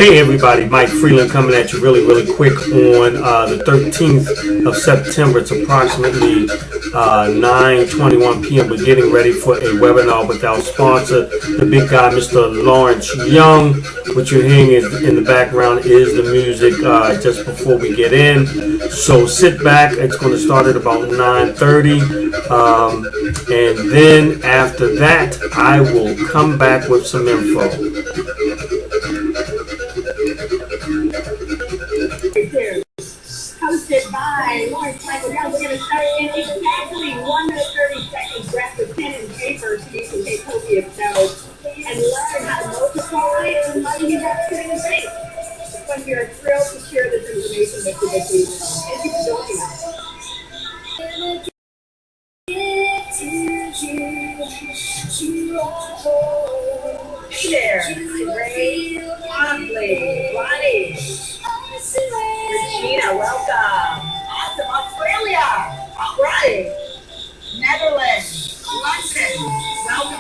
Hey everybody, Mike Freeland coming at you really quick on the 13th of September. It's approximately 9:21 p.m. We're getting ready for a webinar with our sponsor, the big guy, Mr. Lawrence Young. What you're hearing is in the background is the music just before we get in. So sit back. It's going to start at about 9:30, and then after that, I will come back with some info. Hosted by Lawrence Michael Young. We're going to start in exactly 1 minute 30 seconds. Grab the pen and paper so you can take copious notes and learn how to multiply the money you have sitting in the bank. But we are thrilled to share this information with you this evening. Thank you for joining us. Hey there, Ray, Conley, Lonnie, Regina, welcome. Awesome, Australia. All right. Netherlands, London.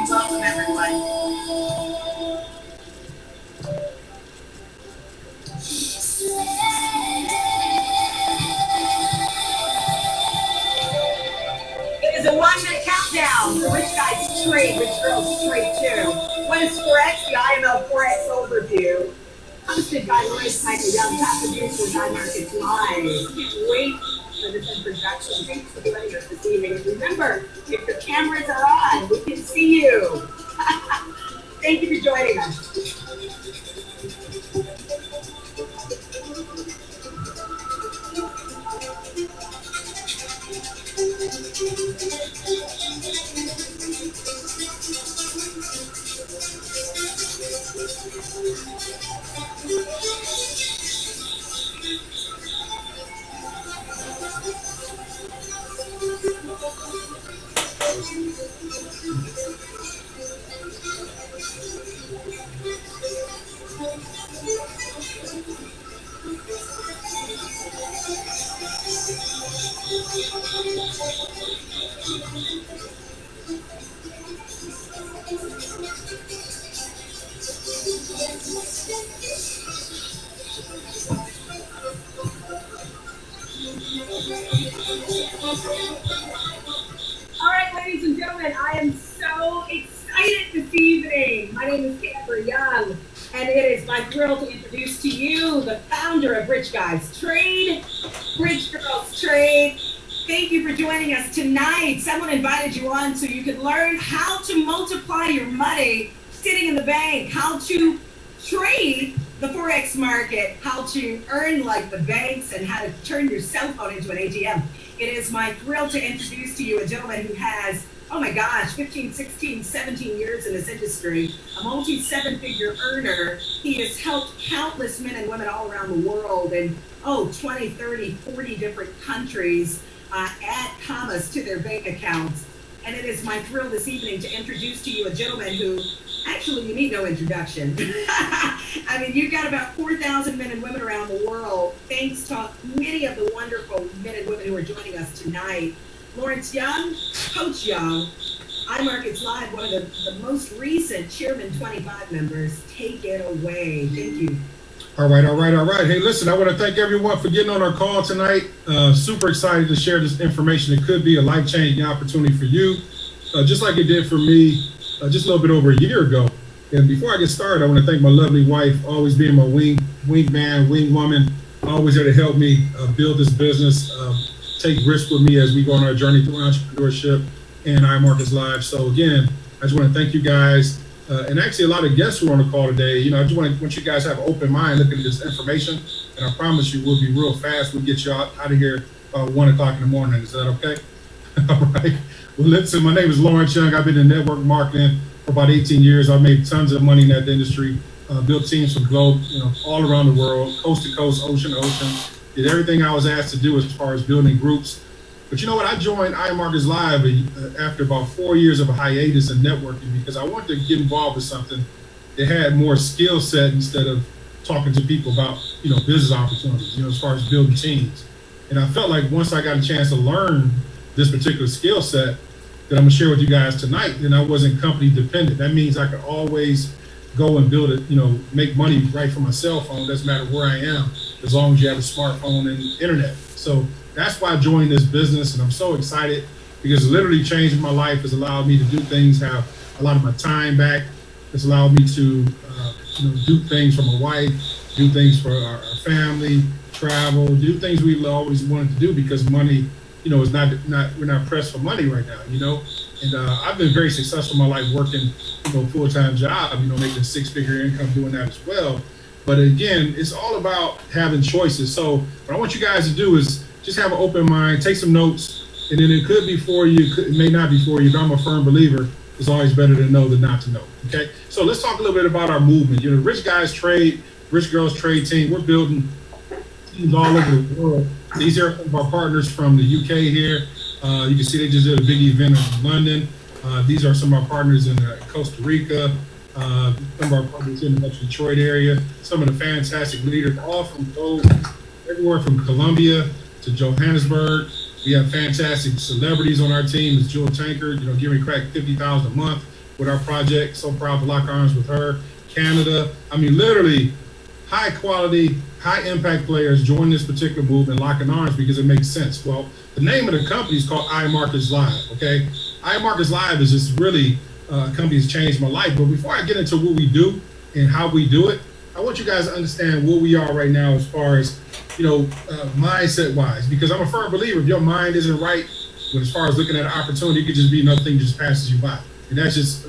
Welcome, everyone. It is a 1 minute countdown. The Rich Guys Trade, Rich Girls Trade 2. What is Forex? The IML Forex overview. Hosted by Lawrence Michael Young, top producer of Imarketslive. Can't wait for this introduction. Thanks for joining us this evening. And remember, if the cameras are on, we can see you. Thank you for joining us. All right, ladies and gentlemen, I am so excited this evening. My name is Amber Young, and it is my thrill to introduce to you the founder of Rich Guys Trade, Rich Girls Trade. Thank you for joining us tonight. Someone invited you on so you could learn how to multiply your money sitting in the bank, how to trade the Forex market, how to earn like the banks, and how to turn your cell phone into an ATM. It is my thrill to introduce to you a gentleman who has, oh my gosh, 15, 16, 17 years in this industry, a multi-seven-figure earner. He has helped countless men and women all around the world in, 20, 30, 40 different countries add commas to their bank accounts. And it is my thrill this evening to introduce to you a gentleman who, actually, you need no introduction. I mean, you've got about 4,000 men and women around the world, thanks to many of the wonderful men and women who are joining us tonight. Lawrence Young, Coach Young, Imarketslive, one of the most recent Chairman 25 members. Take it away. Thank you. All right. Hey, listen, I want to thank everyone for getting on our call tonight. Super excited to share this information. It could be a life-changing opportunity for you, just like it did for me just a little bit over a year ago. And before I get started, I want to thank my lovely wife, always being my wingman, wing woman, always there to help me build this business, take risks with me as we go on our journey through entrepreneurship and Imarketslive. So again, I just want to thank you guys. And actually a lot of guests who are on the call today. I just want you guys to have an open mind looking at this information. And I promise you we'll be real fast. We'll get you out of here about 1 o'clock in the morning. Is that okay? All right. Well, listen, my name is Lawrence Young. I've been in network marketing for about 18 years. I've made tons of money in that industry, built teams from globe, all around the world, coast to coast, ocean to ocean. Did everything I was asked to do as far as building groups. But you know what? I joined Imarketslive after about 4 years of a hiatus in networking because I wanted to get involved with something that had more skill set instead of talking to people about, business opportunities, as far as building teams. And I felt like once I got a chance to learn this particular skill set that I'm gonna share with you guys tonight, then I wasn't company dependent. That means I could always go and build it, make money right from my cell phone. Doesn't matter where I am, as long as you have a smartphone and internet. So that's why I joined this business, and I'm so excited because it literally changed my life. It's allowed me to do things, have a lot of my time back. It's allowed me to, do things for my wife, do things for our family, travel, do things we always wanted to do because money, is not we're not pressed for money right now, And I've been very successful in my life working, full-time job, making a six-figure income doing that as well. But again, it's all about having choices. So what I want you guys to do is just have an open mind, take some notes, and then it could be for you, it may not be for you, but I'm a firm believer. It's always better to know than not to know, okay? So let's talk a little bit about our movement. Rich Guys Trade, Rich Girls Trade Team, we're building teams all over the world. These are some of our partners from the UK here. You can see they just did a big event in London. These are some of our partners in Costa Rica, some of our partners in the Detroit area, some of the fantastic leaders, all from everywhere from Colombia to Johannesburg. We have fantastic celebrities on our team. It's Jewel Tankard, giving crack $50,000 a month with our project. So proud to lock arms with her. Canada, literally high quality, high impact players join this particular movement, locking arms because it makes sense. Well, the name of the company is called Imarketslive, okay? Imarketslive is just really a company that's changed my life. But before I get into what we do and how we do it, I want you guys to understand where we are right now as far as, mindset wise, because I'm a firm believer if your mind isn't right, as far as looking at an opportunity, it could just be another thing that just passes you by. And that's just,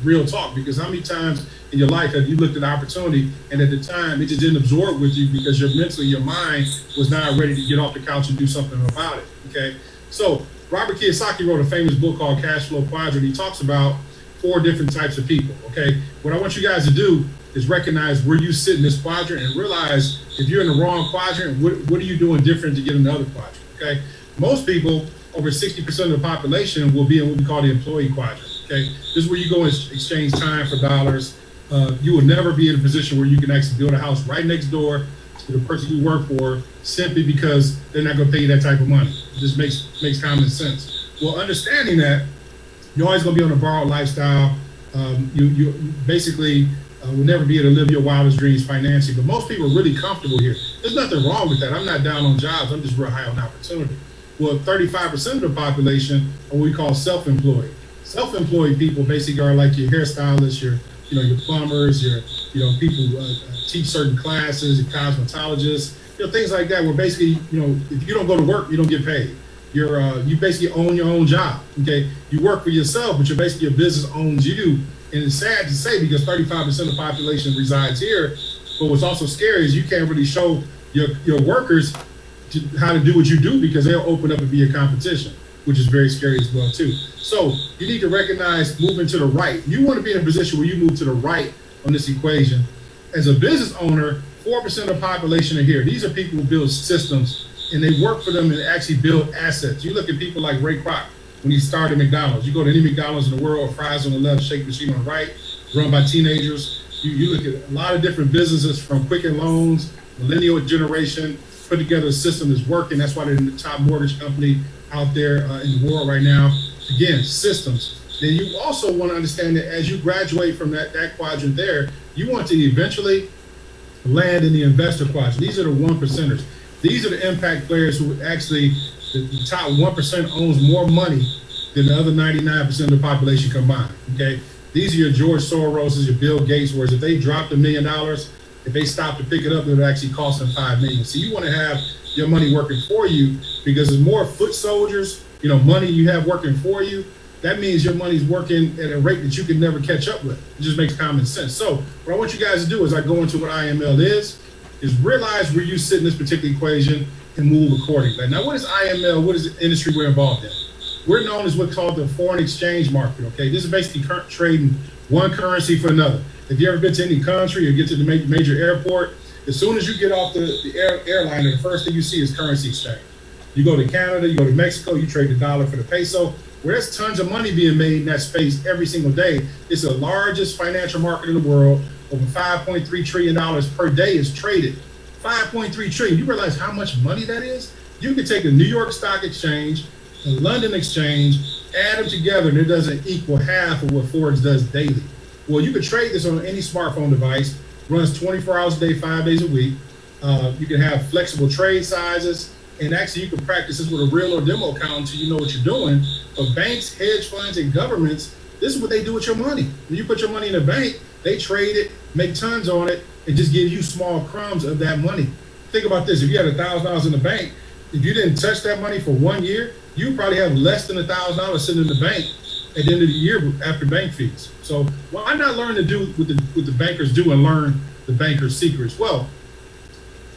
real talk, because how many times in your life have you looked at an opportunity and at the time it just didn't absorb with you because your mind was not ready to get off the couch and do something about it, okay? So Robert Kiyosaki wrote a famous book called Cash Flow Quadrant. He talks about 4 different types of people, okay? What I want you guys to do is recognize where you sit in this quadrant and realize if you're in the wrong quadrant, what are you doing different to get in the other quadrant, okay? Most people, over 60% of the population, will be in what we call the employee quadrant, okay? This is where you go and exchange time for dollars. You will never be in a position where you can actually build a house right next door to the person you work for simply because they're not gonna pay you that type of money. It just makes common sense. Well, understanding that, you're always gonna be on a borrowed lifestyle. You basically will never be able to live your wildest dreams financially, but most people are really comfortable here. There's nothing wrong with that. I'm not down on jobs, I'm just real high on opportunity. Well, 35% of the population are what we call self-employed. Self-employed people basically are like your hairstylists, your plumbers, your people who teach certain classes, your cosmetologists, things like that, where basically, if you don't go to work, you don't get paid. You basically own your own job, okay? You work for yourself, but your business owns you. And it's sad to say because 35% of the population resides here, but what's also scary is you can't really show your workers how to do what you do because they'll open up and be a competition, which is very scary as well too. So you need to recognize moving to the right. You want to be in a position where you move to the right on this equation. As a business owner, 4% of the population are here. These are people who build systems and they work for them and actually build assets. You look at people like Ray Kroc when he started McDonald's. You go to any McDonald's in the world, fries on the left, shake machine on the right, run by teenagers. You look at a lot of different businesses from Quicken Loans, millennial generation, put together a system that's working. That's why they're the top mortgage company out there in the world right now. Again, systems. Then you also want to understand that as you graduate from that quadrant there, you want to eventually land in the investor quadrant. These are the 1%ers. These are the impact players who actually, the top 1% owns more money than the other 99% of the population combined, okay? These are your George Soroses, your Bill Gates, whereas if they dropped $1 million, if they stopped to pick it up, it would actually cost them $5 million. So you want to have your money working for you because there's more foot soldiers, money you have working for you. That means your money's working at a rate that you can never catch up with. It just makes common sense. So what I want you guys to do as I go into what IML is realize where you sit in this particular equation and move accordingly. Now, what is IML? What is the industry we're involved in? We're known as what's called the foreign exchange market, okay? This is basically trading one currency for another. If you ever been to any country or get to the major airport, as soon as you get off the airliner, the first thing you see is currency exchange. You go to Canada, you go to Mexico, you trade the dollar for the peso, where there's tons of money being made in that space every single day. It's the largest financial market in the world. Over $5.3 trillion per day is traded. 5.3 trillion. You realize how much money that is? You can take the New York Stock Exchange, the London Exchange, add them together, and it doesn't equal half of what Forex does daily. Well, you could trade this on any smartphone device, runs 24 hours a day, 5 days a week. You can have flexible trade sizes, and actually you can practice this with a real or demo account until you know what you're doing. But banks, hedge funds, and governments, this is what they do with your money. When you put your money in a bank, they trade it, make tons on it, and just give you small crumbs of that money. Think about this. If you had $1,000 in the bank, if you didn't touch that money for 1 year, you probably have less than $1,000 sitting in the bank at the end of the year after bank fees. So why not learn to do what the bankers do and learn the banker's secrets? Well,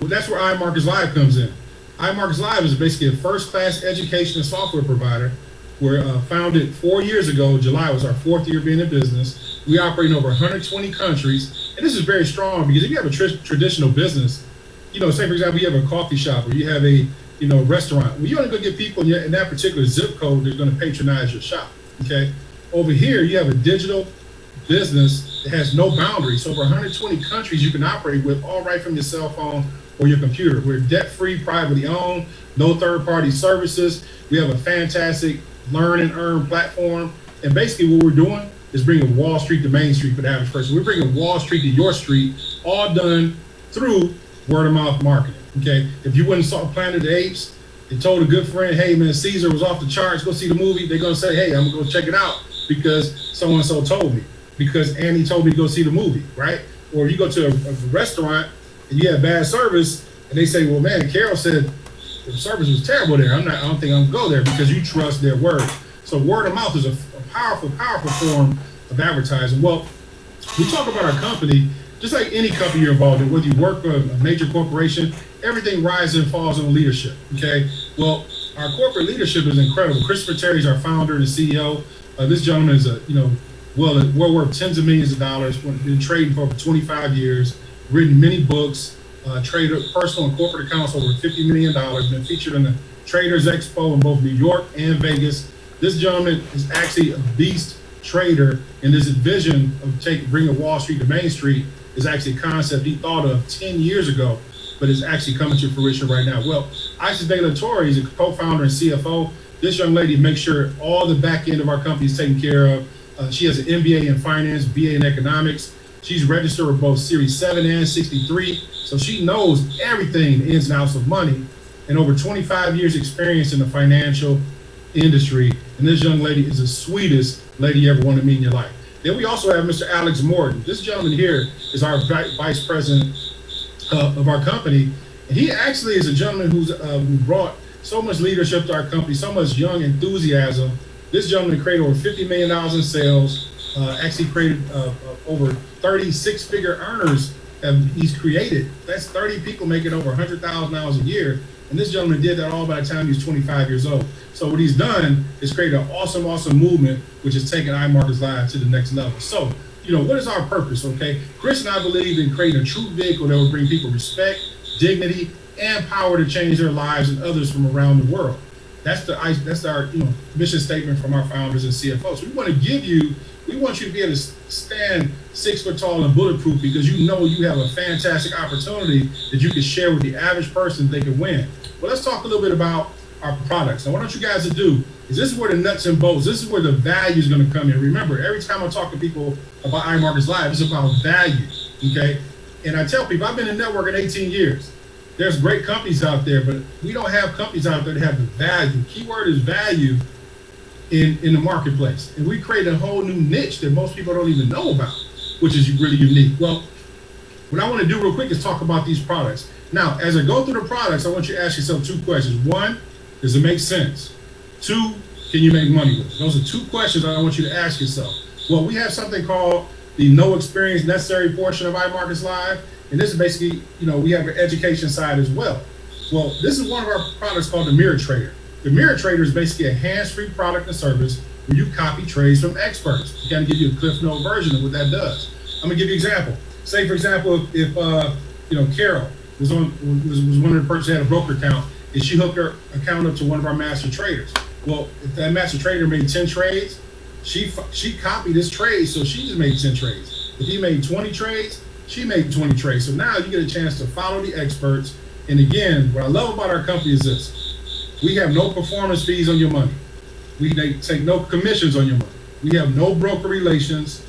that's where Imarketslive comes in. Imarketslive is basically a first-class education and software provider. We're founded 4 years ago. July was our 4th year being in business. We operate in over 120 countries. And this is very strong because if you have a traditional business, say for example, you have a coffee shop or you have a restaurant. Well, you only go get people in that particular zip code that's going to patronize your shop. Okay. Over here, you have a digital business that has no boundaries. So over 120 countries you can operate with, all right from your cell phone or your computer. We're debt-free, privately owned, no third-party services. We have a fantastic learn and earn platform. And basically what we're doing is bringing Wall Street to Main Street for the average person. We're bringing Wall Street to your street, all done through word of mouth marketing. Okay. If you went and saw Planet of the Apes and told a good friend, hey man, Caesar was off the charts, go see the movie, they're gonna say, hey, I'm gonna go check it out because so-and-so told me, because Annie told me to go see the movie, right? Or if you go to a restaurant and you have bad service and they say, well man, Carol said the service was terrible there. I don't think I'm gonna go there, because you trust their word. So word of mouth is a powerful, powerful form of advertising. Well, we talk about our company, just like any company you're involved in, whether you work for a major corporation, everything rises and falls on leadership, okay? Well, our corporate leadership is incredible. Christopher Terry is our founder and CEO. This gentleman is well worth tens of millions of dollars, been trading for over 25 years, written many books, traded personal and corporate accounts over $50 million, been featured in the Traders Expo in both New York and Vegas. This gentleman is actually a beast trader, and this vision of bringing Wall Street to Main Street is actually a concept he thought of 10 years ago, but it's actually coming to fruition right now. Well, Isis De La Torre is a co-founder and CFO. This young lady makes sure all the back end of our company is taken care of. She has an MBA in finance, BA in economics. She's registered with both Series 7 and 63, so she knows everything, the ins and outs of money, and over 25 years experience in the financial industry. And this young lady is the sweetest lady you ever want to meet in your life. Then we also have Mr. Alex Morton. This gentleman here is our vice president of our company. And he actually is a gentleman who brought so much leadership to our company, so much young enthusiasm. This gentleman created over $50 million in sales, actually created over 30 six-figure earners he's created. That's 30 people making over $100,000 a year. And this gentleman did that all by the time he was 25 years old. So what he's done is create an awesome, awesome movement, which has taken Imarketslive to the next level. So, what is our purpose, okay? Chris and I believe in creating a true vehicle that will bring people respect, dignity, and power to change their lives and others from around the world. That's our mission statement from our founders and CFOs. So we want you to be able to stand 6 foot tall and bulletproof, because you have a fantastic opportunity that you can share with the average person they can win. Well, let's talk a little bit about our products. Now, what I want you guys to do is, this is where the nuts and bolts, this is where the value is going to come in. Remember, every time I talk to people about Imarketslive, it's about value, okay? And I tell people, I've been in networking 18 years. There's great companies out there, but we don't have companies out there that have the value. Keyword is value in the marketplace. And we created a whole new niche that most people don't even know about, which is really unique. Well, what I want to do real quick is talk about these products. Now, as I go through the products, I want you to ask yourself 2 questions. 1, does it make sense? 2, can you make money with it? Those are 2 questions I want you to ask yourself. Well, we have something called the no experience necessary portion of Imarketslive. And this is basically, we have an education side as well. Well, this is one of our products called the Mirror Trader. The Mirror Trader is basically a hands-free product and service where you copy trades from experts. To kind of give you a Cliff Note version of what that does. I'm gonna give you an example. Say, for example, if Carol was one of the persons who had a broker account, and she hooked her account up to one of our master traders. Well, if that master trader made 10 trades, she copied his trade, so she just made 10 trades. If he made 20 trades, she made 20 trades. So now you get a chance to follow the experts. And again, what I love about our company is this: we have no performance fees on your money. They take no commissions on your money. We have no broker relations.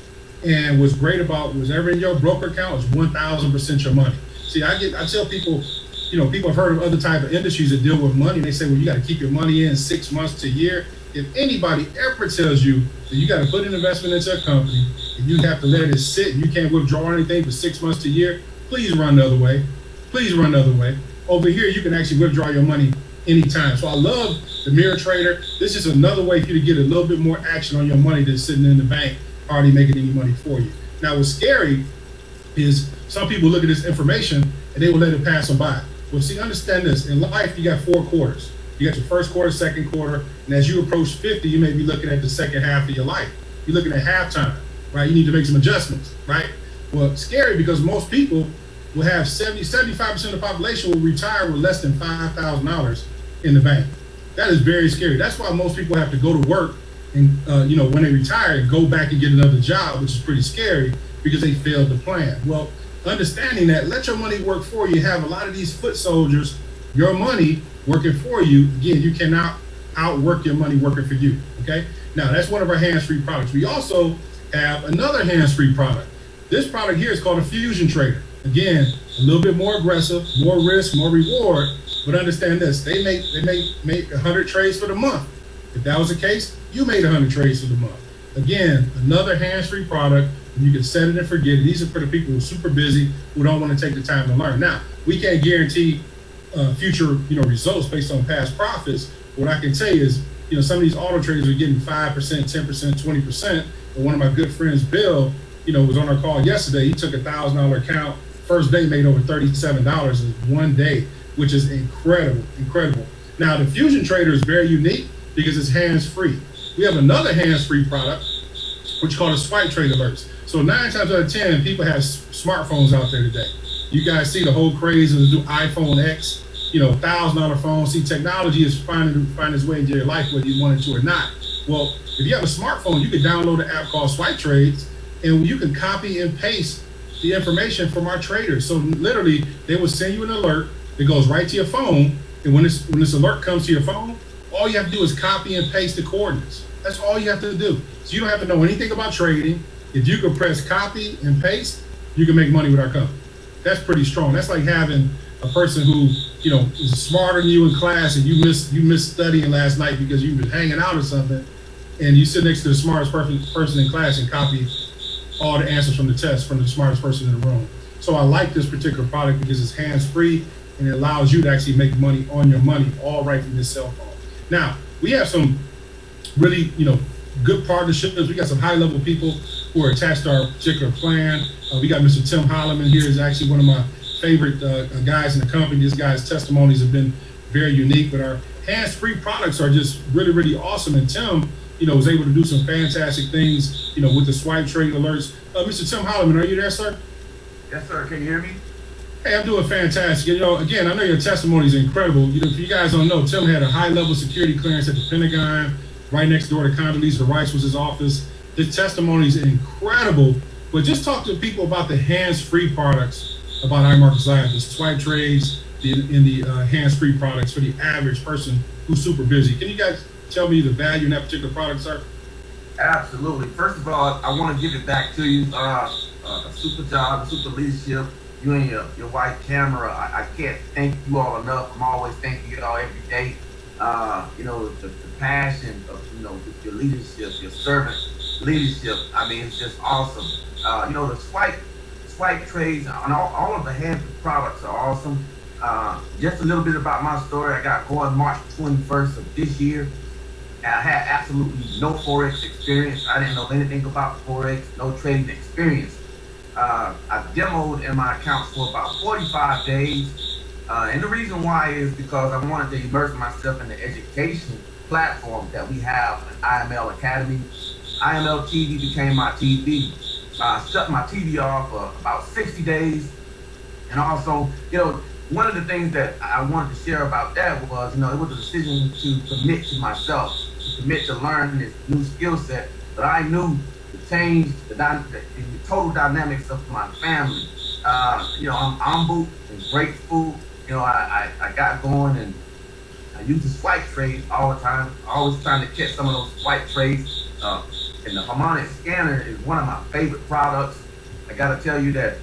And what's great about whatever in your broker account is 1,000% your money. See, I tell people, people have heard of other type of industries that deal with money. And they say, well, you got to keep your money in 6 months to a year. If anybody ever tells you that you got to put an investment into a company and you have to let it sit and you can't withdraw anything for 6 months to a year, please run the other way. Please run the other way. Over here, you can actually withdraw your money anytime. So I love the mirror trader. This is another way for you to get a little bit more action on your money than sitting in the bank already making any money for you. Now, what's scary is some people look at this information and they will let it pass them by. Well, see, understand this. In life, you got 4 quarters. You got your first quarter, second quarter, and as you approach 50, you may be looking at the second half of your life. You're looking at halftime, right? You need to make some adjustments, right? Well, it's scary because most people will have 75% of the population will retire with less than $5,000 in the bank. That is very scary. That's why most people have to go to work and, when they retire, go back and get another job, which is pretty scary because they failed the plan. Well, understanding that, let your money work for you. Have a lot of these foot soldiers, your money working for you. Again, you cannot outwork your money working for you, okay? Now, that's one of our hands-free products. We also have another hands-free product. This product here is called a Fusion Trader. Again, a little bit more aggressive, more risk, more reward, but understand this, they make 100 trades for the month. If that was the case, you made 100 trades for the month. Again, another hands-free product. You can set it and forget it. These are for the people who are super busy, who don't want to take the time to learn. Now, we can't guarantee future, results based on past profits. What I can tell you is, some of these auto traders are getting 5%, 10%, 20%. And one of my good friends, Bill, was on our call yesterday. He took $1,000 account. First day made over $37 in one day, which is incredible. Now, the Fusion Trader is very unique because it's hands-free. We have another hands-free product, which is called a Swipe Trade Alerts. So 9 times out of 10, people have smartphones out there today. You guys see the whole craze of the new iPhone X, $1,000 phone. See, technology is finding its way into your life whether you want it to or not. Well, if you have a smartphone, you can download an app called Swipe Trades, and you can copy and paste the information from our traders. So literally, they will send you an alert that goes right to your phone, and when this alert comes to your phone, all you have to do is copy and paste the coordinates. That's all you have to do. So you don't have to know anything about trading. If you can press copy and paste, you can make money with our company. That's pretty strong. That's like having a person who, is smarter than you in class and you missed studying last night because you were hanging out or something, and you sit next to the smartest person in class and copy all the answers from the test from the smartest person in the room. So I like this particular product because it's hands-free and it allows you to actually make money on your money, all right from your cell phone. Now, we have some really, good partnerships. We got some high-level people who are attached to our particular plan. We got Mr. Tim Holloman here, is actually one of my favorite guys in the company. This guy's testimonies have been very unique, but our hands-free products are just really, really awesome. And Tim, was able to do some fantastic things, with the Swipe Trade Alerts. Mr. Tim Holloman, are you there, sir? Yes, sir. Can you hear me? Hey, I'm doing fantastic. Again, I know your testimony is incredible. If you guys don't know, Tim had a high-level security clearance at the Pentagon. Right next door to Condoleezza Rice was his office. His testimony is incredible. But just talk to people about the hands-free products about Imarketslive, the Swipe Trades, the hands-free products for the average person who's super busy. Can you guys tell me the value in that particular product, sir? Absolutely. First of all, I want to give it back to you. A super job, super leadership. You and your wife, Camera. I can't thank you all enough. I'm always thanking you all every day. The passion of, your leadership, your servant leadership. I mean, it's just awesome. The swipe trades on all of the hand products are awesome. Just a little bit about my story. I got going March 21st of this year. I had absolutely no Forex experience. I didn't know anything about Forex, no trading experience. I demoed in my accounts for about 45 days. And the reason why is because I wanted to immerse myself in the education platform that we have in IML Academy. IML TV became my TV. I shut my TV off for about 60 days. And also, one of the things that I wanted to share about that was, it was a decision to commit to myself, to commit to learn this new skill set that I knew to change the total dynamics of my family. I'm humble and grateful. I got going and I use the swipe trade all the time, always trying to catch some of those swipe trades. And the harmonic scanner is one of my favorite products. I gotta tell you that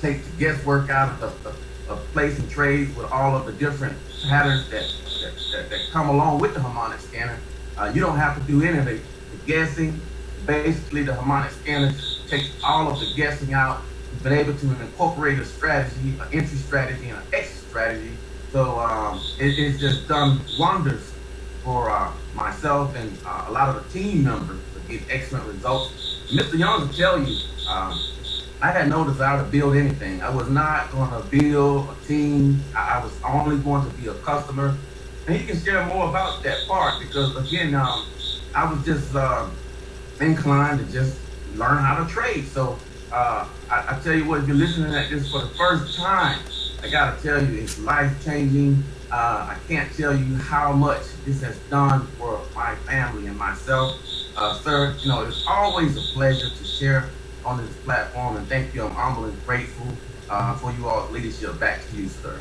takes the guesswork out of placing trades with all of the different patterns that come along with the harmonic scanner. You don't have to do any of the guessing. Basically, the harmonic scanner takes all of the guessing out. We've been able to incorporate a strategy, an entry strategy, and an exit strategy. So it's just done wonders for myself and a lot of the team members to get excellent results. Mr. Young will tell you, I had no desire to build anything. I was not going to build a team. I was only going to be a customer. And he can share more about that part because, again, I was just inclined to just learn how to trade. So I tell you what, if you're listening at this for the first time, I got to tell you, it's life-changing. I can't tell you how much this has done for my family and myself. Sir, you know, it's always a pleasure to share on this platform, and thank you. I'm humble and grateful for you all's leadership. Back to you, sir.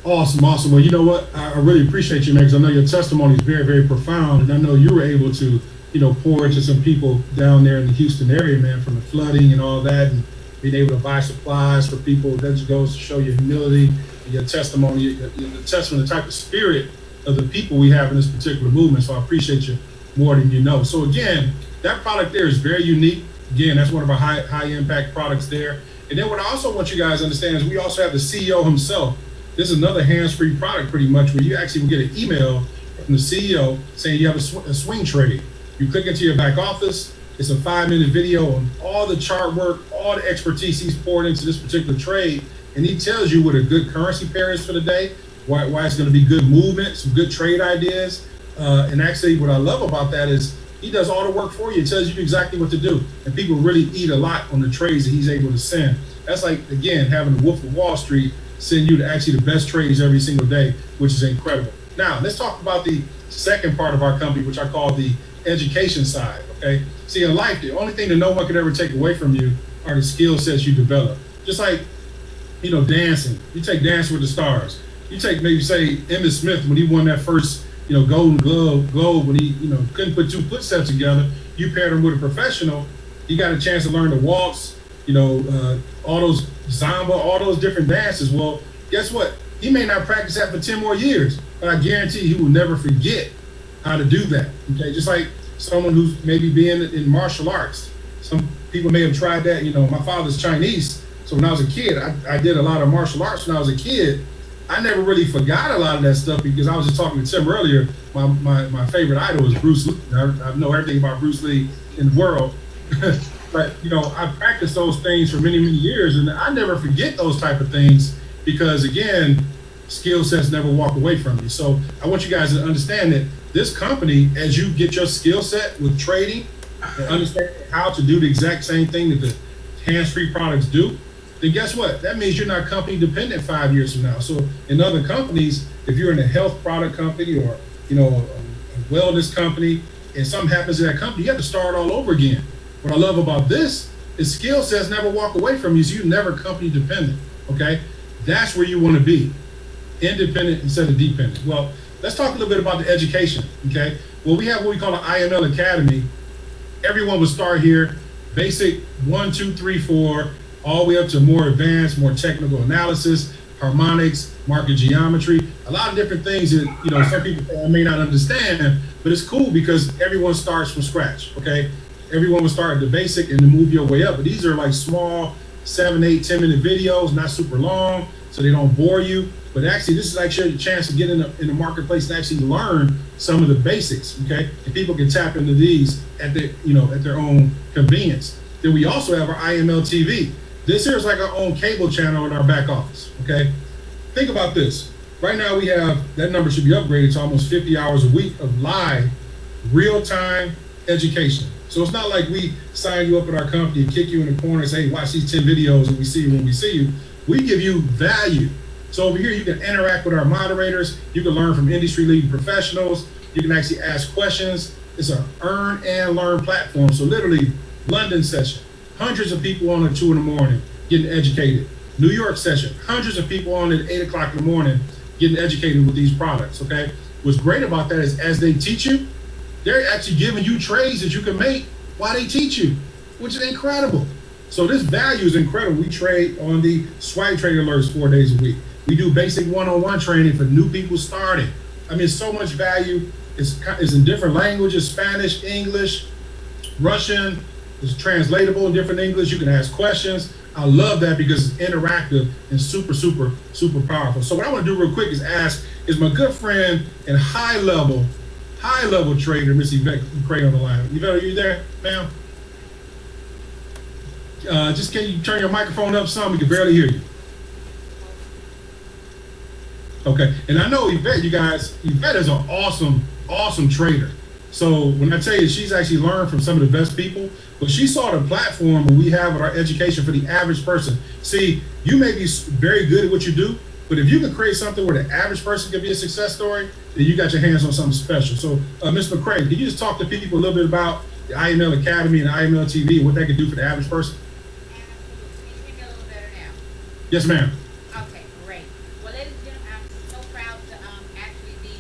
Awesome. Well, you know what? I really appreciate you, man, because I know your testimony is very, very profound, and I know you were able to, you know, pour into some people down there in the Houston area, man, from the flooding and all that, and being able to buy supplies for people. That just goes to show your humility, and your testimony, the testament, the type of spirit of the people we have in this particular movement. So I appreciate you more than you know. So again, that product there is very unique. Again, that's one of our high impact products there. And then what I also want you guys to understand is we also have the CEO himself. This is another hands-free product pretty much where you actually will get an email from the CEO saying you have a swing trade. You click into your back office. It's a 5-minute video on all the chart work, all the expertise he's poured into this particular trade. And he tells you what a good currency pair is for the day, why it's going to be good movement, some good trade ideas. And actually what I love about that is he does all the work for you. It tells you exactly what to do. And people really eat a lot on the trades that he's able to send. That's like, again, having the Wolf of Wall Street send you to actually the best trades every single day, which is incredible. Now, let's talk about the second part of our company, which I call the education side, okay? See, in life, the only thing that no one could ever take away from you are the skill sets you develop. Just like, you know, dancing. You take Dancing with the Stars. You take maybe, say, Emmitt Smith when he won that first, you know, Golden Globe when he, you know, couldn't put two footsteps together. You paired him with a professional. He got a chance to learn the waltz, you know, all those samba, all those different dances. Well, guess what? He may not practice that for 10 more years, but I guarantee he will never forget how to do that. Okay, just like someone who's maybe being in martial arts. Some people may have tried that. You know, my father's Chinese, so when I was a kid, I did a lot of martial arts when I was a kid. I never really forgot a lot of that stuff because I was just talking to Tim earlier. My favorite idol was Bruce Lee. I know everything about Bruce Lee in the world. But, you know, I practiced those things for many, many years, and I never forget those type of things because, again, skill sets never walk away from you. So I want you guys to understand that this company, as you get your skill set with trading and understand how to do the exact same thing that the hands-free products do, then guess what? That means you're not company dependent 5 years from now. So in other companies, if you're in a health product company or, you know, a wellness company, and something happens to that company, you have to start all over again. What I love about this is skill sets never walk away from you, so you're never company dependent, okay? That's where you want to be, independent instead of dependent. Well, let's talk a little bit about the education, okay? Well, we have what we call an IML Academy. Everyone will start here, basic 1, 2, 3, 4, all the way up to more advanced, more technical analysis, harmonics, market geometry, a lot of different things that, you know, some people may not understand, but it's cool because everyone starts from scratch, okay? Everyone will start at the basic and then move your way up. But these are like small 7, 8, 10-minute videos, not super long, so they don't bore you. But actually, this is actually a chance to get in the marketplace and actually learn some of the basics, okay? And people can tap into these at their, you know, at their own convenience. Then we also have our IML TV. This here is like our own cable channel in our back office, okay? Think about this. Right now we have, that number should be upgraded to almost 50 hours a week of live, real-time education. So it's not like we sign you up at our company and kick you in the corner and say, hey, watch these 10 videos and we see you when we see you. We give you value. So over here, you can interact with our moderators. You can learn from industry-leading professionals. You can actually ask questions. It's an earn and learn platform. So literally, London session, hundreds of people on at 2 in the morning getting educated. New York session, hundreds of people on at 8 o'clock in the morning getting educated with these products, okay? What's great about that is as they teach you, they're actually giving you trades that you can make while they teach you, which is incredible. So this value is incredible. We trade on the swipe trade alerts 4 days a week. We do basic one-on-one training for new people starting. I mean, so much value. It's in different languages: Spanish, English, Russian. It's translatable in different English. You can ask questions. I love that because it's interactive and super, super, super powerful. So what I want to do real quick is my good friend and high level trader, Miss Yvette Cray on the line. Yvette, are you there, ma'am? Just can you turn your microphone up some? We can barely hear you. Okay, and I know Yvette, Yvette is an awesome trader. So when I tell you, she's actually learned from some of the best people, but she saw the platform we have with our education for the average person. See, you may be very good at what you do, but if you can create something where the average person can be a success story, then you got your hands on something special. So Ms. McCray, can you just talk to people a little bit about the IML Academy and IML TV and what that can do for the average person? Absolutely. Can you hear me a little better now? Yes, ma'am. Okay, great. Well, ladies and gentlemen, I'm so proud to actually be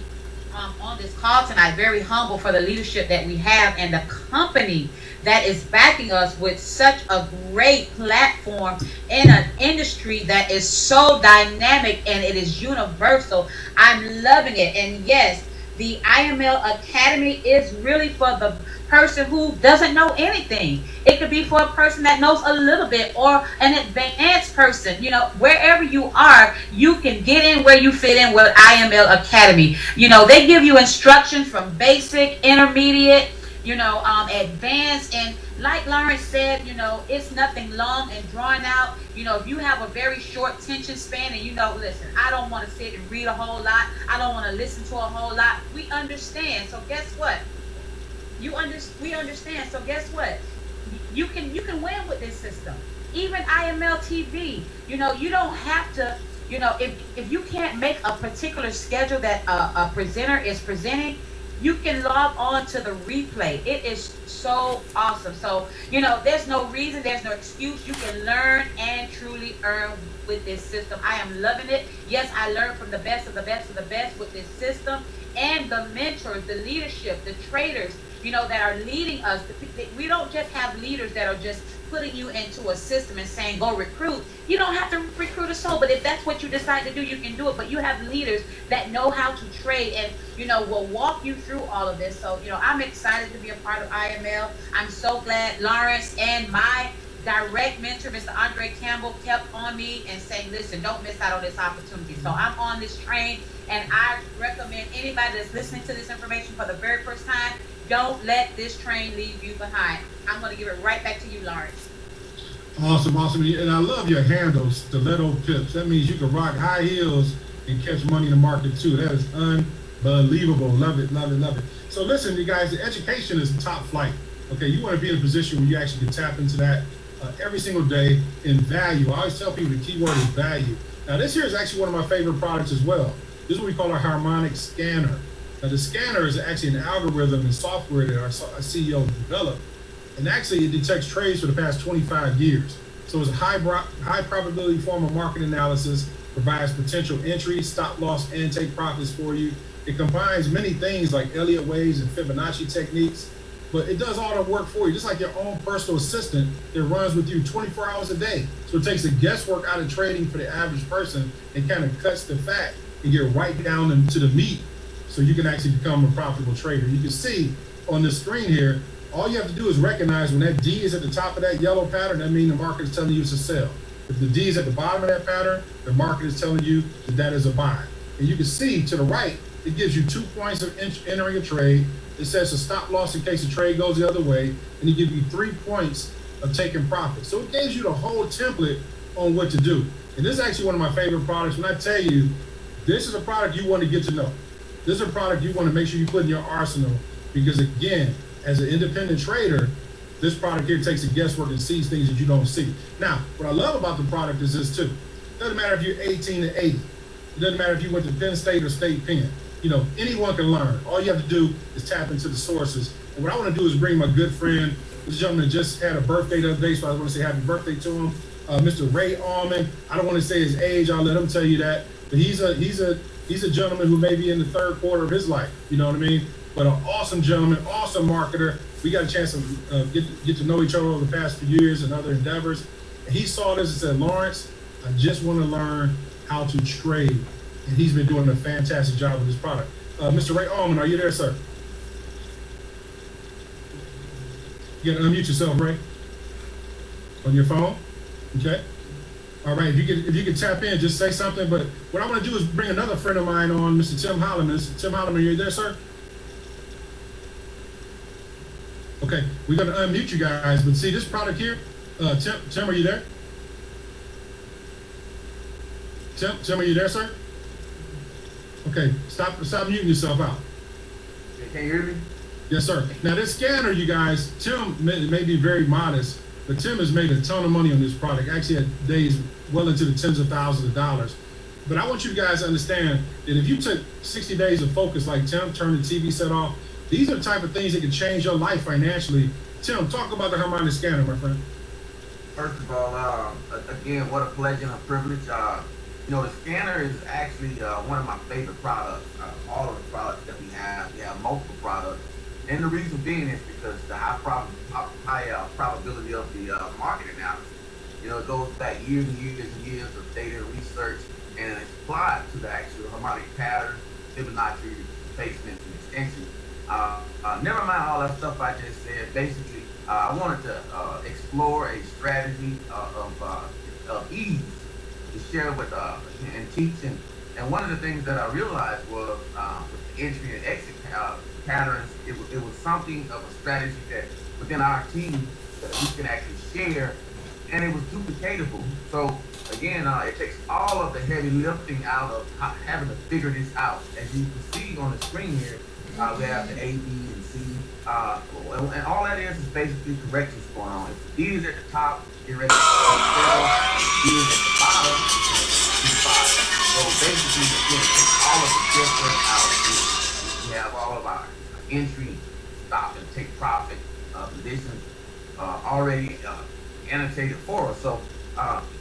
on this call tonight. Very humble for the leadership that we have and the company that is backing us with such a great platform in an industry that is so dynamic and it is universal. I'm loving it. And yes, the IML Academy is really for the person who doesn't know anything. It could be for a person that knows a little bit or an advanced person. You know, wherever you are, you can get in where you fit in with IML Academy. You know, they give you instructions from basic, intermediate, advanced, and like Lawrence said, it's nothing long and drawn out. If you have a very short attention span and listen, I don't want to sit and read a whole lot. I don't want to listen to a whole lot. We understand. So guess what? We understand. So guess what? You can win with this system. Even IML TV, you don't have to, if you can't make a particular schedule that a presenter is presenting, you can log on to the replay. It is so awesome. So, there's no reason, there's no excuse. You can learn and truly earn with this system. I am loving it. Yes, I learned from the best of the best of the best with this system, and the mentors, the leadership, the traders, that are leading us. We don't just have leaders that are just putting you into a system and saying, go recruit. You don't have to recruit a soul, but if that's what you decide to do, you can do it. But you have leaders that know how to trade and, will walk you through all of this. So, I'm excited to be a part of IML. I'm so glad Lawrence and my direct mentor, Mr. Andre Campbell, kept on me and saying, listen, don't miss out on this opportunity. So I'm on this train, and I recommend anybody that's listening to this information for the very first time, don't let this train leave you behind. I'm going to give it right back to you, Lawrence. Awesome. And I love your handles, stiletto pips. That means you can rock high heels and catch money in the market too. That is unbelievable. Love it. So listen, you guys, the education is top flight. Okay, you want to be in a position where you actually can tap into that every single day in value. I always tell people the key word is value. Now this here is actually one of my favorite products as well. This is what we call a harmonic scanner. Now the scanner is actually an algorithm and software that our CEO developed. And actually it detects trades for the past 25 years. So it's a high probability form of market analysis, provides potential entries, stop loss, and take profits for you. It combines many things like Elliott waves and Fibonacci techniques, but it does all the work for you, just like your own personal assistant that runs with you 24 hours a day. So it takes the guesswork out of trading for the average person and kind of cuts the fat and get right down into the meat so you can actually become a profitable trader. You can see on the screen here, all you have to do is recognize when that D is at the top of that yellow pattern, that means the market is telling you to sell. If the D is at the bottom of that pattern, the market is telling you that is a buy. And you can see to the right, it gives you 2 points of entering a trade. It says a stop loss in case the trade goes the other way, and it gives you 3 points of taking profit. So it gives you the whole template on what to do. And this is actually one of my favorite products. When I tell you, this is a product you want to get to know. This is a product you want to make sure you put in your arsenal, because again, as an independent trader, this product here takes the guesswork and sees things that you don't see. Now, what I love about the product is this too. It doesn't matter if you're 18 to 80. It doesn't matter if you went to Penn State or State Penn. Anyone can learn. All you have to do is tap into the sources. And what I want to do is bring my good friend, this gentleman just had a birthday the other day, so I want to say happy birthday to him, Mr. Ray Allman. I don't want to say his age. I'll let him tell you that. But he's a gentleman who may be in the third quarter of his life. You know what I mean? but an awesome gentleman, awesome marketer. We got a chance to get to know each other over the past few years and other endeavors. And he saw this and said, Lawrence, I just want to learn how to trade. And he's been doing a fantastic job with this product. Mr. Ray Allman, are you there, sir? You got to unmute yourself, Ray, on your phone. Okay. All right. If you can tap in, just say something. But what I want to do is bring another friend of mine on, Mr. Tim Holloman. Mr. Tim Holloman, are you there, sir? Okay. We're going to unmute you guys. But see this product here. Tim, are you there? Tim, are you there, sir? Okay. Stop muting yourself out. Can you hear me? Yes, sir. Now this scanner, you guys, Tim may be very modest, but Tim has made a ton of money on this product. Actually, at days well into the tens of thousands of dollars. But I want you guys to understand that if you took 60 days of focus like Tim, turn the TV set off, these are the type of things that can change your life financially. Tim, talk about the harmonic scanner, my friend. First of all, again, what a pleasure and a privilege. The scanner is actually one of my favorite products. All of the products that we have multiple products. And the reason being is because the high probability of the market analysis. It goes back years and years and years of data and research, and it's applied to the actual harmonic pattern, Fibonacci, retracements, and extensions. Never mind all that stuff I just said. Basically, I wanted to explore a strategy of ease to share with and teach. And one of the things that I realized was with the entry and exit patterns, it was something of a strategy that within our team that we can actually share, and it was duplicatable. So again, it takes all of the heavy lifting out of having to figure this out. As you can see on the screen here, we have the A, B, and C, and all that is basically corrections going on. If D is at the top, get ready to sell. D is at the bottom, so basically, again, it takes all of the different out. We have all of our entry, stop, and take profit positions already annotated for us. So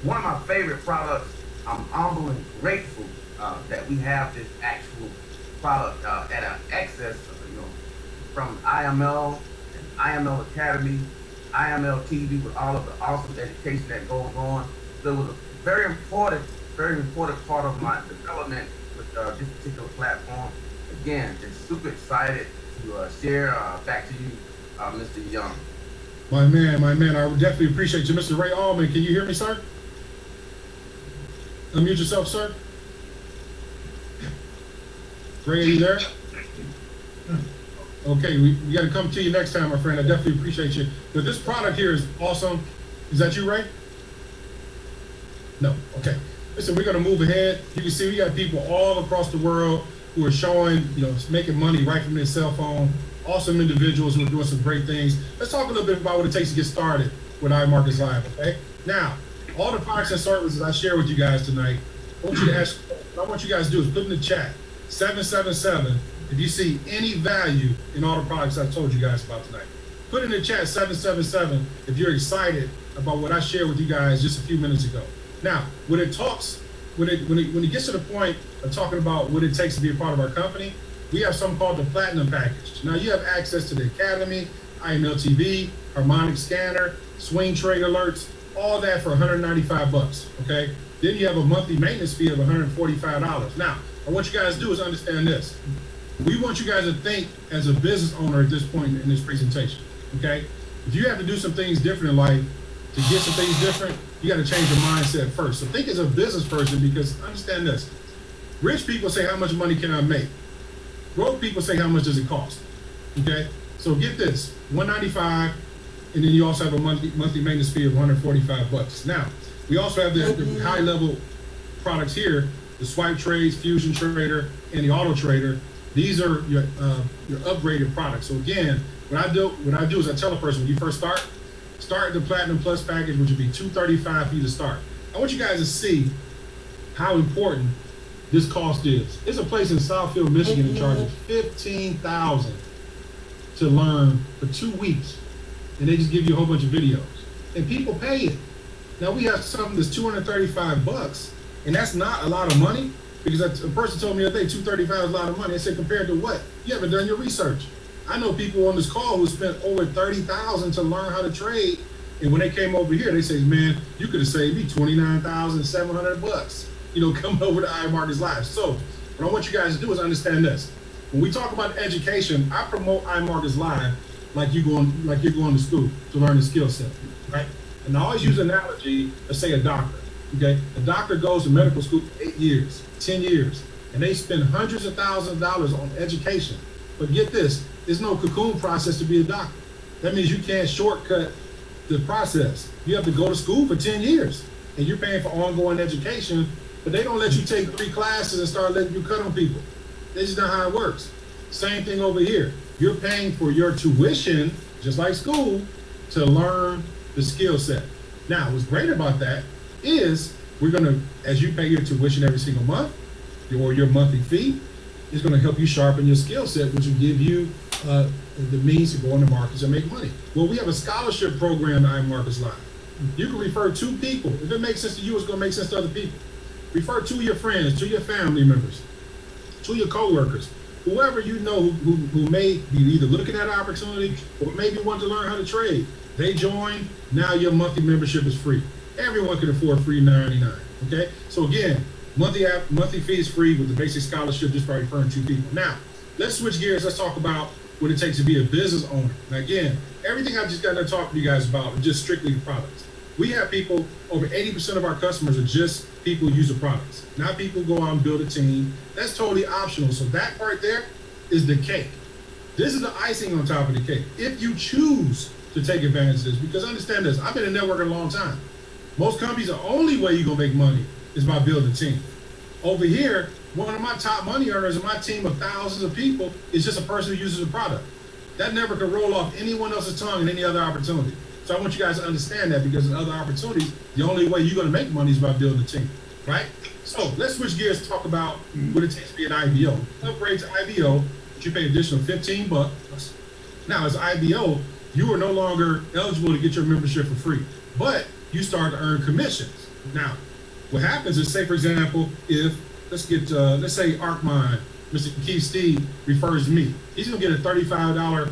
one of my favorite products, I'm humble and grateful that we have this actual product at an access, from IML and IML Academy, IML TV, with all of the awesome education that goes on. So it was a very important part of my development with this particular platform. Again, just super excited to share. Back to you, Mr. Young. My man, I would definitely appreciate you. Mr. Ray Allman, can you hear me, sir? Unmute yourself, sir. Ray, are you there? Okay, we got to come to you next time, my friend. I definitely appreciate you. But this product here is awesome. Is that you, Ray? No. Okay. Listen, we're going to move ahead. You can see we got people all across the world who are showing, making money right from their cell phone. Awesome individuals who are doing some great things. Let's talk a little bit about what it takes to get started with Imarketslive, okay? Now, all the products and services I share with you guys tonight, what I want you guys to do is put in the chat, 777, if you see any value in all the products I told you guys about tonight. Put in the chat, 777, if you're excited about what I shared with you guys just a few minutes ago. Now, when it gets to the point of talking about what it takes to be a part of our company, we have something called the Platinum Package. Now, you have access to the Academy, IML TV, Harmonic Scanner, Swing Trade Alerts, all that for $195, okay? Then you have a monthly maintenance fee of $145. Now, what you guys do is understand this. We want you guys to think as a business owner at this point in this presentation, okay? If you have to do some things different in life, to get some things different, you got to change your mindset first. So think as a business person, because understand this. Rich people say, how much money can I make? Broke people say, how much does it cost? Okay? So get this, $195, and then you also have a monthly maintenance fee of $145. Now, we also have the high-level products here, the Swipe Trades, Fusion Trader, and the Auto Trader. These are your upgraded products. So again, what I do is I tell a person, when you first start the Platinum Plus package, which would be $235 for you to start. I want you guys to see how important this cost is. It's a place in Southfield, Michigan that charges $15,000 to learn for 2 weeks, and they just give you a whole bunch of videos, and people pay it. Now we have something that's $235, and that's not a lot of money, Because a person told me the other day, $235 is a lot of money. I said, compared to what? You haven't done your research. I know people on this call who spent over $30,000 to learn how to trade. And when they came over here, they say, man, you could have saved me $29,700, coming over to Imarketslive. So what I want you guys to do is understand this. When we talk about education, I promote Imarketslive like you're going to school to learn the skill set, right? And I always use an analogy, let's say a doctor, okay? A doctor goes to medical school for 8 years, 10 years, and they spend hundreds of thousands of dollars on education. But get this, there's no cocoon process to be a doctor. That means you can't shortcut the process. You have to go to school for 10 years, and you're paying for ongoing education, but they don't let you take 3 classes and start letting you cut on people. This is not how it works. Same thing over here. You're paying for your tuition, just like school, to learn the skill set. Now, what's great about that is we're going to, as you pay your tuition every single month, or your monthly fee, is going to help you sharpen your skill set, which will give you the means to go in the markets and make money. Well, we have a scholarship program at Imarketslive. You can refer 2 people. If it makes sense to you, it's going to make sense to other people. Refer 2 of your friends, 2 of your family members, 2 of your coworkers, whoever you know who may be either looking at an opportunity or maybe want to learn how to trade. They join, now your monthly membership is free. Everyone can afford free $9.99, okay? So again, monthly fee is free with the basic scholarship just by referring 2 people. Now, let's switch gears. Let's talk about what it takes to be a business owner. Now again, everything I just got to talk to you guys about is just strictly the products. We have people, over 80% of our customers are just people who use the products, not people who go out and build a team. That's totally optional. So that part there is the cake. This is the icing on top of the cake. If you choose to take advantage of this, because understand this, I've been in networking a long time. Most companies, the only way you're gonna make money is by building a team. Over here, one of my top money earners in my team of thousands of people is just a person who uses a product. That never could roll off anyone else's tongue in any other opportunity. So I want you guys to understand that, because in other opportunities, the only way you're going to make money is by building a team, right? So let's switch gears to talk about what it takes to be an IBO. Upgrade to IBO, you pay additional $15. Now, as IBO, you are no longer eligible to get your membership for free, but you start to earn commissions. Now, what happens is, say for example, if let's say ArcMine, Mr. Keith Steve refers to me, he's going to get a $35